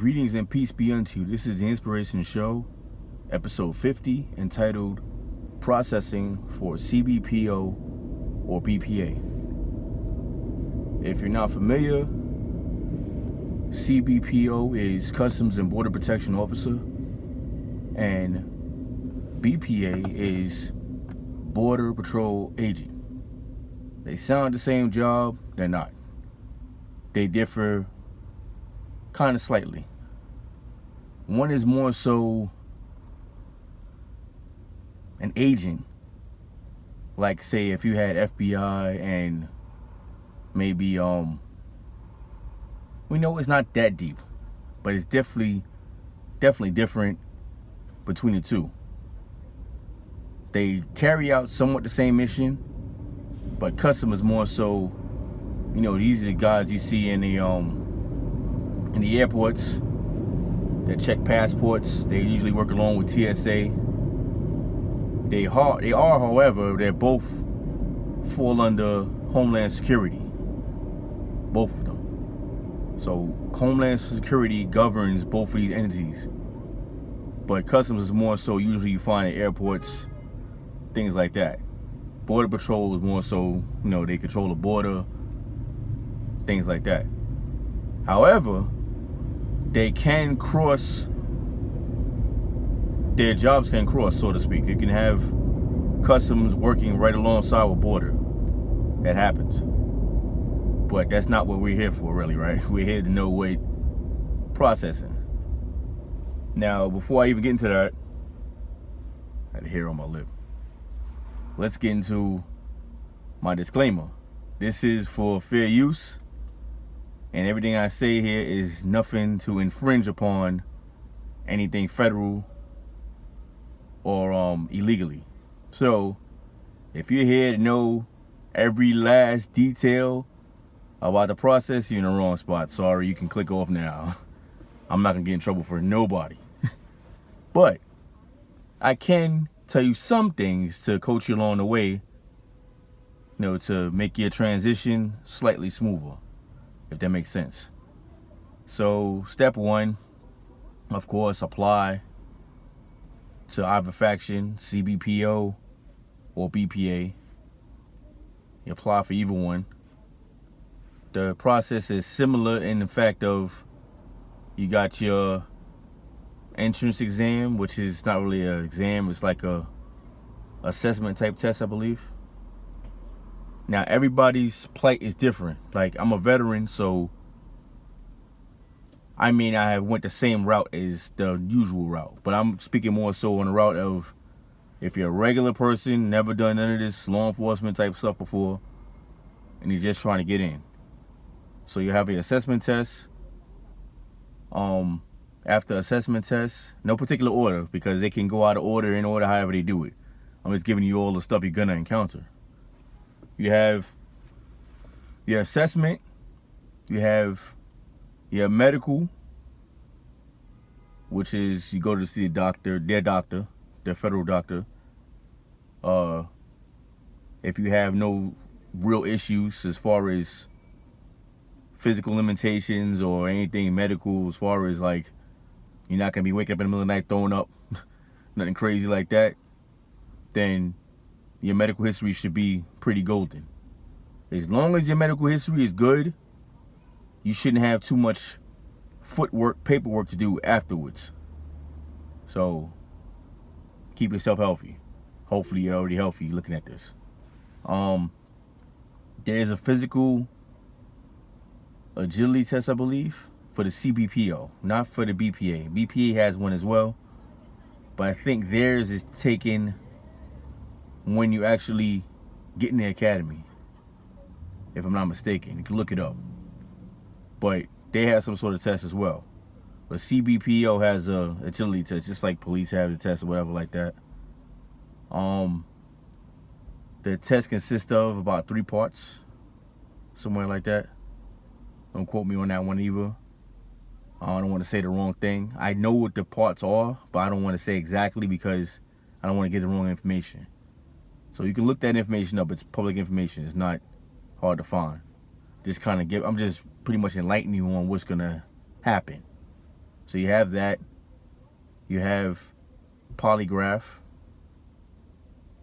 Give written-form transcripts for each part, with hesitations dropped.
Greetings and peace be unto you. This is the Inspiration Show, episode 50, entitled Processing for CBPO or BPA. If you're not familiar, CBPO is Customs and Border Protection Officer, and BPA is Border Patrol Agent. They sound the same job, they're not. They differ kind of slightly. One is more so an agent, like say if you had FBI and maybe we know it's not that deep, but it's definitely different between the two. They carry out somewhat the same mission, but Customs is more so, you know, these are the guys you see in the airports that check passports. They usually work along with TSA. They are, however, they both fall under Homeland Security. Both of them. So Homeland Security governs both of these entities. But Customs is more so usually you find at airports, things like that. Border Patrol is more so, you know, they control the border, things like that. However, they can cross, their jobs can cross, so to speak. You can have Customs working right alongside with border. That happens. But that's not what we're here for, really, right? We're here to know what processing. Now, before I even get into that, I had a hair on my lip. Let's get into my disclaimer. This is for fair use, and everything I say here is nothing to infringe upon anything federal or illegally. So, if you're here to know every last detail about the process, you're in the wrong spot. Sorry, you can click off now. I'm not gonna get in trouble for nobody. But I can tell you some things to coach you along the way, you know, to make your transition slightly smoother, if that makes sense. So step one, of course, apply to either faction, CBPO or BPA. You apply for either one. The process is similar in the fact of you got your entrance exam, which is not really an exam, it's like a assessment type test, I believe. Now everybody's plight is different. Like, I'm a veteran, so I mean I have went the same route as the usual route, but I'm speaking more so on the route of if you're a regular person, never done none of this law enforcement type stuff before, and you're just trying to get in. So you have your assessment test. After assessment test, no particular order, because they can go out of order in order however they do it. I'm just giving you all the stuff you're gonna encounter. You have your assessment, you have your medical, which is you go to see a doctor, their federal doctor. If you have no real issues as far as physical limitations or anything medical, as far as like you're not gonna be waking up in the middle of the night throwing up, nothing crazy like that, then your medical history should be pretty golden. As long as your medical history is good, you shouldn't have too much paperwork to do afterwards. So keep yourself healthy. Hopefully you're already healthy looking at this. There is a physical agility test, I believe, for the CBPO, not for the BPA. BPA has one as well, but I think theirs is taken when you actually get in the academy, if I'm not mistaken. You can look it up. But they have some sort of test as well. But CBPO has a agility test, just like police have the test or whatever like that. The test consists of about 3 parts, somewhere like that. Don't quote me on that one either. I don't want to say the wrong thing. I know what the parts are, but I don't want to say exactly because I don't want to get the wrong information. So you can look that information up. It's public information. It's not hard to find. I'm just pretty much enlightening you on what's going to happen. So you have that. You have polygraph.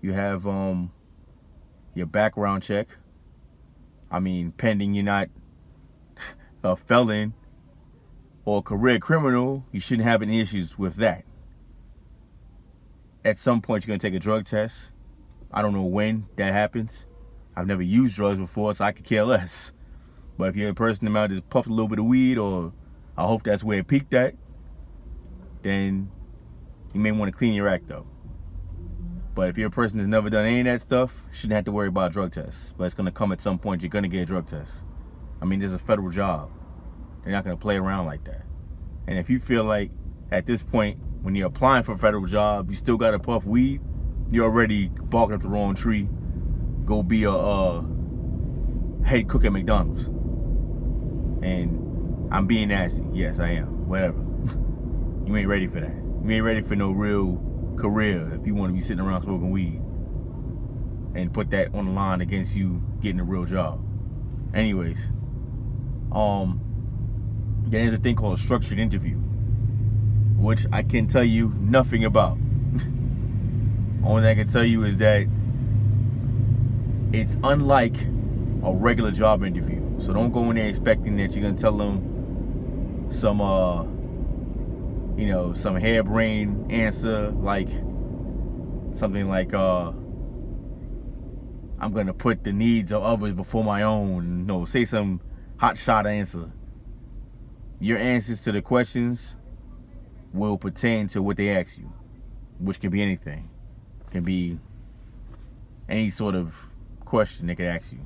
You have your background check. I mean, pending you're not a felon or a career criminal, you shouldn't have any issues with that. At some point, you're going to take a drug test. I don't know when that happens. I've never used drugs before, so I could care less. But if you're a person that might just puffed a little bit of weed, or I hope that's where it peaked at, then you may want to clean your act up. But if you're a person that's never done any of that stuff, you shouldn't have to worry about drug tests. But it's going to come at some point. You're going to get a drug test. I mean, this is a federal job. They're not going to play around like that. And if you feel like at this point, when you're applying for a federal job, you still got to puff weed, you're already barking up the wrong tree. Go be a head cook at McDonald's. And I'm being nasty. Yes, I am. Whatever. You ain't ready for that. You ain't ready for no real career if you want to be sitting around smoking weed and put that on the line against you getting a real job. Anyways, there's a thing called a structured interview, which I can tell you nothing about. Only thing I can tell you is that it's unlike a regular job interview. So don't go in there expecting that you're gonna tell them some some harebrained answer, like something like I'm gonna put the needs of others before my own. No, say some hotshot answer. Your answers to the questions will pertain to what they ask you, which can be anything. It can be any sort of question they could ask you.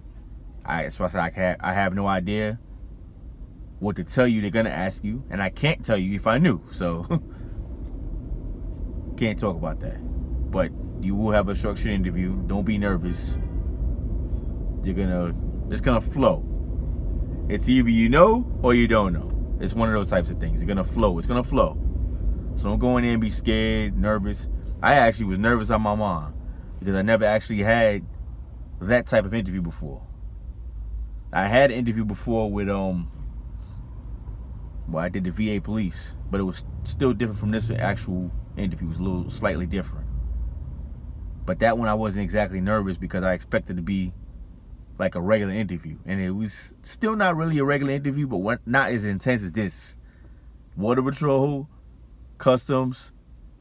As far as I have no idea what to tell you they're gonna ask you, and I can't tell you if I knew, so can't talk about that. But you will have a structured interview. Don't be nervous. It's gonna flow. It's either you know or you don't know. It's one of those types of things. It's gonna flow. So don't go in there and be scared, nervous. I actually was nervous on my mind because I never actually had that type of interview before. I had an interview before with I did the VA police, but it was still different from this actual interview. It was a little slightly different. But that one I wasn't exactly nervous because I expected to be like a regular interview. And it was still not really a regular interview, but not as intense as this. Border Patrol, Customs,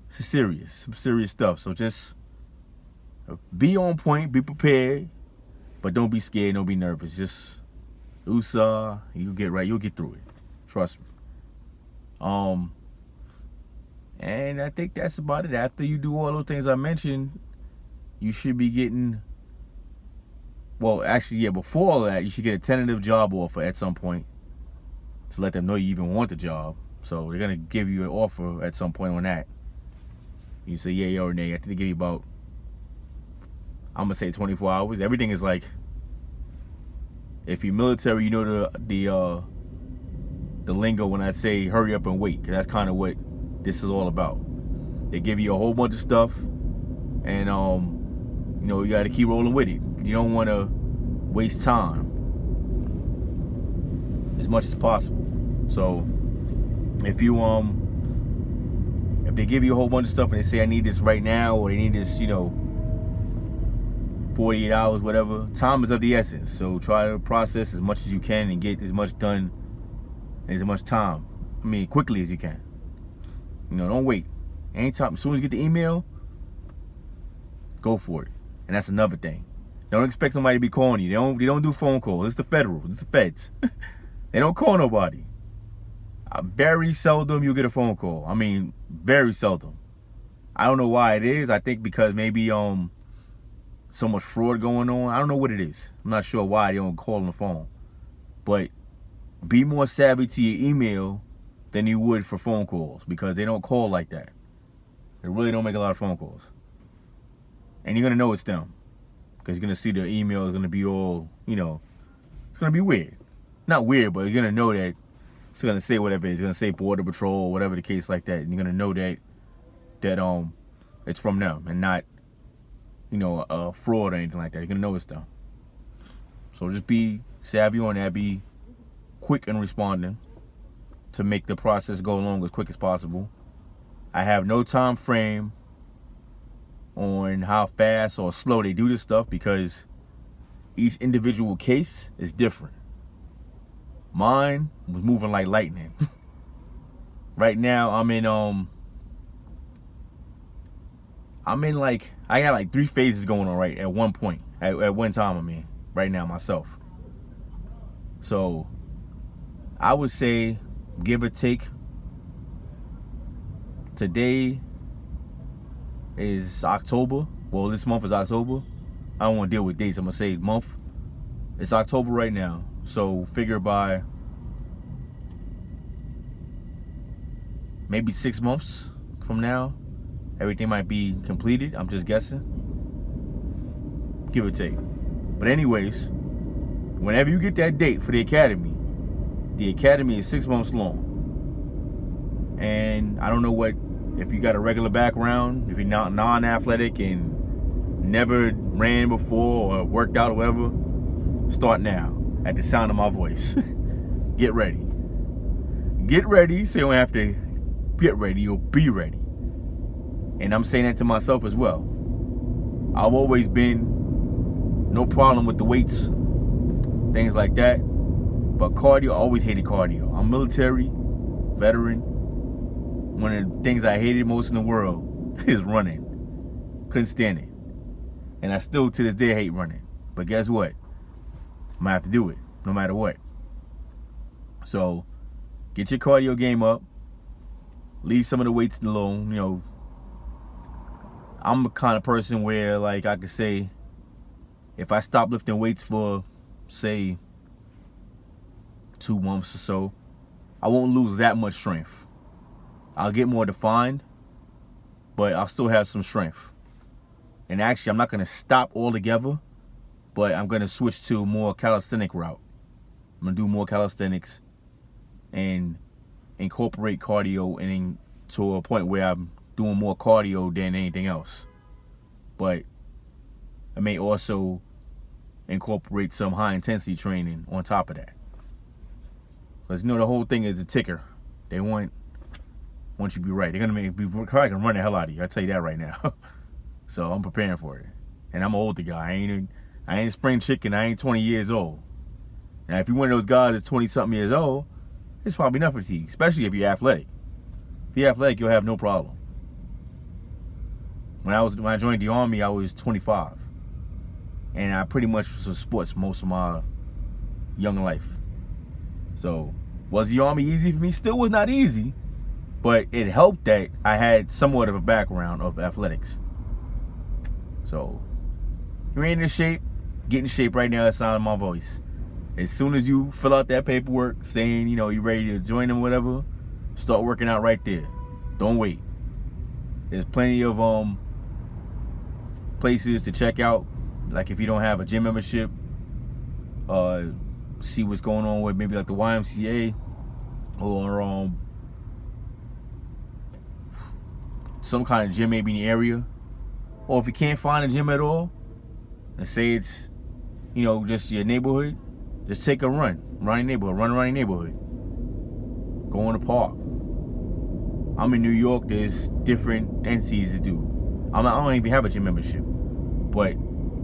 some serious stuff. So just be on point, be prepared, but don't be scared, don't be nervous. Just you'll get through it. Trust me. And I think that's about it. After you do all those things I mentioned, you should be getting, before all that, you should get a tentative job offer at some point to let them know you even want the job. So they're going to give you an offer at some point on that. You say yay or nay. I think they give you about, I'm going to say 24 hours. Everything is like, if you're military, you know the lingo when I say hurry up and wait, because that's kind of what this is all about. They give you a whole bunch of stuff, and you got to keep rolling with it. You don't want to waste time as much as possible. So if they give you a whole bunch of stuff and they say I need this right now, or they need this 48 hours, whatever, time is of the essence. So try to process as much as you can and get as much done in as much time, quickly as you can. Don't wait. Anytime, as soon as you get the email, go for it. And that's another thing. Don't expect somebody to be calling you. They don't do phone calls. It's the federal. It's the feds. They don't call nobody. Very seldom you'll get a phone call. Very seldom. I don't know why it is. I think because maybe so much fraud going on. I don't know what it is. I'm not sure why they don't call on the phone. But be more savvy to your email than you would for phone calls, because they don't call like that. They really don't make a lot of phone calls. And you're going to know it's them, because you're going to see the email is going to be all, it's going to be weird. Not weird, but you're going to know that it's going to say whatever it is. It's going to say Border Patrol or whatever the case like that. And you're going to know that it's from them and not, a fraud or anything like that. You're going to know it's them. So just be savvy on that. Be quick in responding. to make the process go along as quick as possible. I have no time frame on how fast or slow they do this stuff because each individual case is different. Mine was moving like lightning. Right now I'm in like, I got like 3 phases going on right at one point. At one time I'm in right now myself. So I would say, give or take, today is October. Well, this month is October. I don't want to deal with dates. I'm going to say month. It's October right now. So figure by maybe 6 months from now, everything might be completed. I'm just guessing. Give or take. But anyways, whenever you get that date for the academy is 6 months long. And I don't know what, if you got a regular background, if you're not non-athletic and never ran before or worked out or whatever, start now at the sound of my voice. Get ready. Get ready so you don't have to get ready, you'll be ready. And I'm saying that to myself as well. I've always been no problem with the weights, things like that. But cardio, I always hated cardio. I'm military, veteran. One of the things I hated most in the world is running. Couldn't stand it. And I still to this day hate running. But guess what? I'm gonna have to do it, no matter what. So, get your cardio game up. Leave some of the weights alone. You know, I'm the kind of person where, like, I could say, if I stop lifting weights for, say, 2 months or so, I won't lose that much strength. I'll get more defined, but I'll still have some strength. And actually, I'm not going to stop altogether, but I'm going to switch to a more calisthenic route. I'm going to do more calisthenics and incorporate cardio and to a point where I'm doing more cardio than anything else. But I may also incorporate some high intensity training on top of that. Because, you know, the whole thing is a ticker. They want you to be right. They're going to make me probably gonna run the hell out of you. I'll tell you that right now. So I'm preparing for it. And I'm an older guy. I ain't spring chicken. I ain't 20 years old. Now, if you're one of those guys that's 20-something years old, it's probably nothing for you, especially if you're athletic. If you're athletic, you'll have no problem. When I joined the Army, I was 25. And I pretty much was in sports most of my young life. So, was the Army easy for me? Still was not easy. But it helped that I had somewhat of a background of athletics. So, you're in shape. Get in shape right now. That's the sound of my voice. As soon as you fill out that paperwork saying, you know, you're ready to join them, whatever, start working out right there. Don't wait. There's plenty of places to check out. Like if you don't have a gym membership, see what's going on with maybe like the YMCA or some kind of gym maybe in the area. Or if you can't find a gym at all, and say it's, you know, just your neighborhood, just take a run around your neighborhood, run around your neighborhood. Go in the park. I'm in New York, there's different entities to do. I don't even have a gym membership, but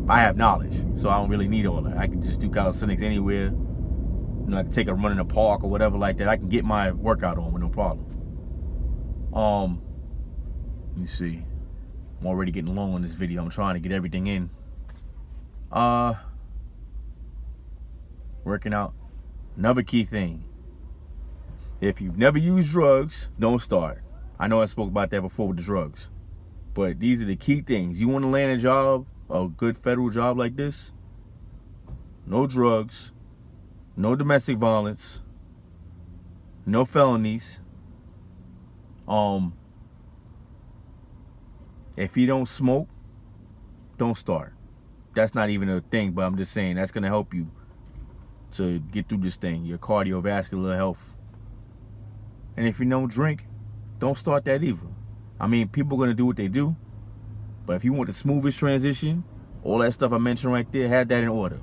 I have knowledge, so I don't really need all that. I can just do calisthenics anywhere. You know, I can take a run in the park or whatever like that. I can get my workout on with no problem. Let me see. I'm already getting long on this video. I'm trying to get everything in. Working out. Another key thing. If you've never used drugs, don't start. I know I spoke about that before with the drugs. But these are the key things. You want to land a job, a good federal job like this? No drugs, no domestic violence, no felonies. If you don't smoke, don't start. That's not even a thing, but I'm just saying that's going to help you to get through this thing, your cardiovascular health. And if you don't drink, don't start that either. I mean, people are going to do what they do. But if you want the smoothest transition, all that stuff I mentioned right there, have that in order.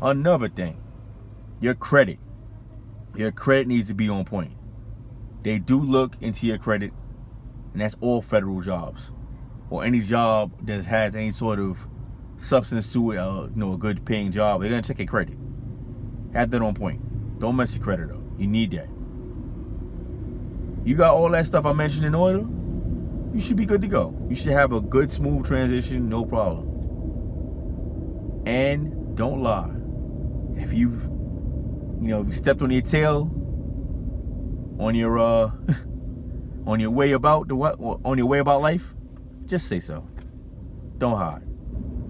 Another thing, your credit. Your credit needs to be on point. they do look into your credit, and that's all federal jobs or any job that has any sort of substance to it, a good paying job. They're gonna check your credit. Have that on point. Don't mess your credit up. You need that. You got all that stuff I mentioned in order, you should be good to go. You should have a good, smooth transition, no problem. And don't lie. If you've, if you stepped on your tail on your on your way about life, just say so. Don't hide.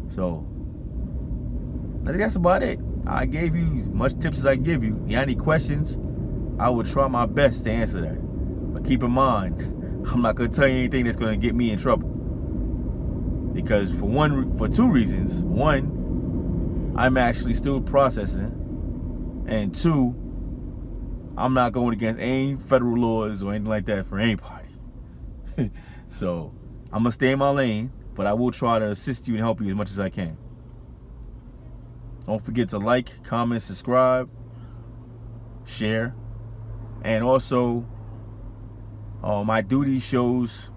So I think that's about it. I gave you as much tips as I give you. You got any questions? I will try my best to answer that. But keep in mind, I'm not gonna tell you anything that's gonna get me in trouble. Because for two reasons. One, I'm actually still processing, and two, I'm not going against any federal laws or anything like that for anybody. So I'm gonna stay in my lane, but I will try to assist you and help you as much as I can. Don't forget to like, comment, subscribe, share, and also my duty shows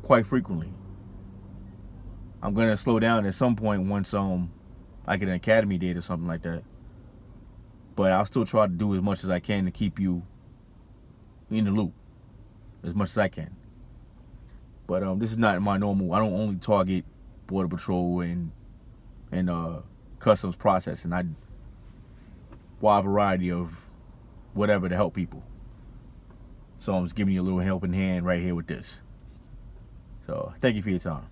quite frequently. I'm gonna slow down at some point once I get an academy date or something like that. But I'll still try to do as much as I can to keep you in the loop as much as I can. But this is not my normal. I don't only target Border Patrol and customs processing. I wide variety of whatever to help people. So I'm just giving you a little helping hand right here with this. So thank you for your time.